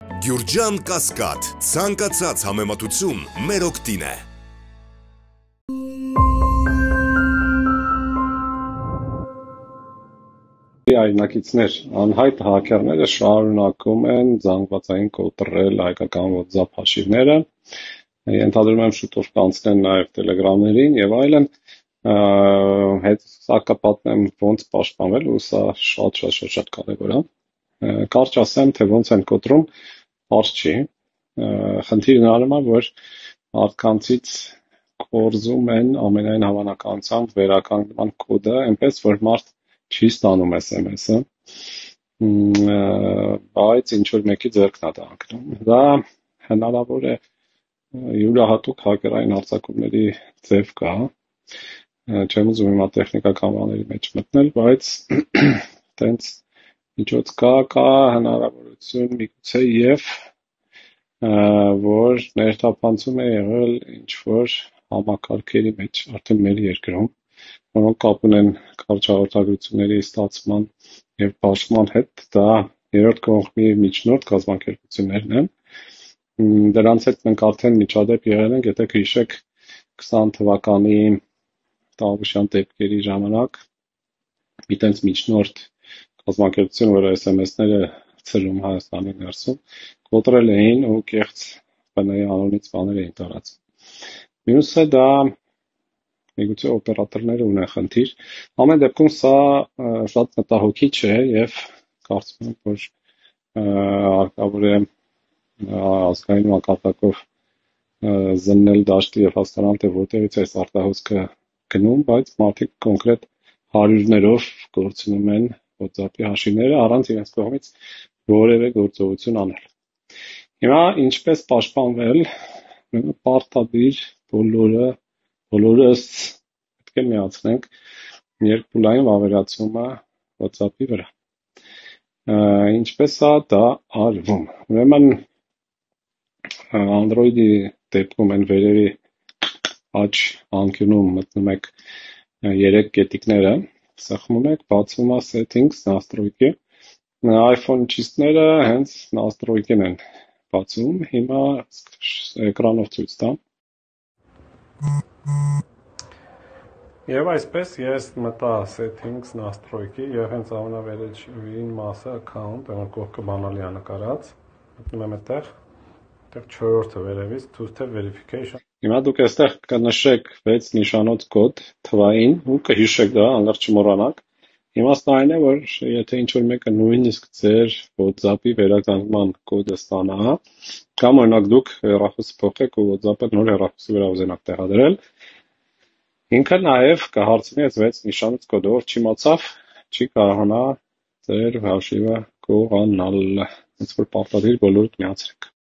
Գյուրջան Կասկադ, ցանկացած համեմատություն մեր օգտին է։ Այնակիցներ, անհայտ հաքերները շարունակում են զանգվածային կոտրել հայկական WhatsApp հաշիվները, ենթադրում եմ շուտով կանցնեն նաև Telegram-ներին եւ այլն, հետո պատմեմ ոնց պաշտպանվել ու սա շատ կարևոր է։ Կարճ ասեմ, թե ոնց են կոտրում, բարձ չի։ Խնդիրն արում է, որ մարդկանցից կորզում են ամենայն հավանականությամբ վերականգնման կոդը, այնպես որ մարդ չի ստանում SMS-ը, բայց ինչ-որ մեկի ձեռքն է դա ընկնում։ Դա հնարավոր է յուրահատուկ հակերային հարձակումների ձև կա, չեմ ուզում հիմա տեխնիկական բաների մեջ մտնել, բայց տենց միջոց կա հնարավորություն միգուցե եւ որ ներթափանցում է եղել ինչ-որ համակարգերի մեջ, արդեն մեր երկրում, որոնք կապ ունեն կարճ հաղորդագրությունների ստացման եւ բաշխման հետ, դա երրորդ կողմի միջնորդ կազմակերպություններն են։ Դրանց հետ մենք արդեն միջադեպ եղել ենք, եթե հիշեք 20 թվականի տավուշյան դեպքերի ժամանակ մի տենց միջնորդ կազմակերպություն, որը SMS-ները ցրում Հայաստանի ներսում, կոտրել էին ու կեղծ բնայի անունից բաներ էին տարածում։ Մյուսը դա միգուցե օպերատորները ունեն խնդիր։ Ամեն դեպքում սա շատ մտահոգիչ է եւ կարծում եմ, որ հարկավոր է ազգային մակարդակով զննել դաշտի եւ հասկանալ, թե որտեղից է այս արտահոսքը գնում, բայց մարդիկ կոնկրետ հարյուրներով գործում են WhatsApp-ի հաշիվները առանց իրենց կողմից որևէ գործողություն անել։ Հիմա ինչպես պաշտպանվել, պարտադիր բոլորս պետք է միացնենք երկպուլային վավերացումը WhatsApp-ի վրա։ Ինչպես է դա արվում։ Ուրեմն Android-ի դեպքում այն վերևի աջ անկյունում մտնում եք 3 կետիկները, սեղմում եք, բացվում է Settings, Настройки։ iPhone-չիստները հենց Настройкին են բացում։ Հիմա էկրանով ցույց տամ։ Եվ այսպես ես մտա Settings, Настройки եւ հենց ամենավերջին մասը Account, այն կողքը բանալի է նկարած, մտնում եմ այդտեղ, այդտեղ 4-րդը վերևից Two-Step Verification։ Հիմա դուք այստեղ կնշեք 6 նիշանոց կոդ թվային ու կհիշեք դա, անգամ չմոռանաք։ Իմաստն այն է, որ եթե ինչ-որ մեկը նույնիսկ ձեր WhatsApp-ի վերականգնման կոդը ստանա, կամ օրինակ դուք հեռախոսը փոխեք ու WhatsApp-ը նոր հեռախոսի վրա ուզենաք տեղադրել, ինքը նաև կհարցնի այս 6 նիշանոց կոդը, ով չիմացավ, չի կարողանա ձեր հաշիվը գողանալ, հենց որ պարտադիր բոլորդ միացրեք։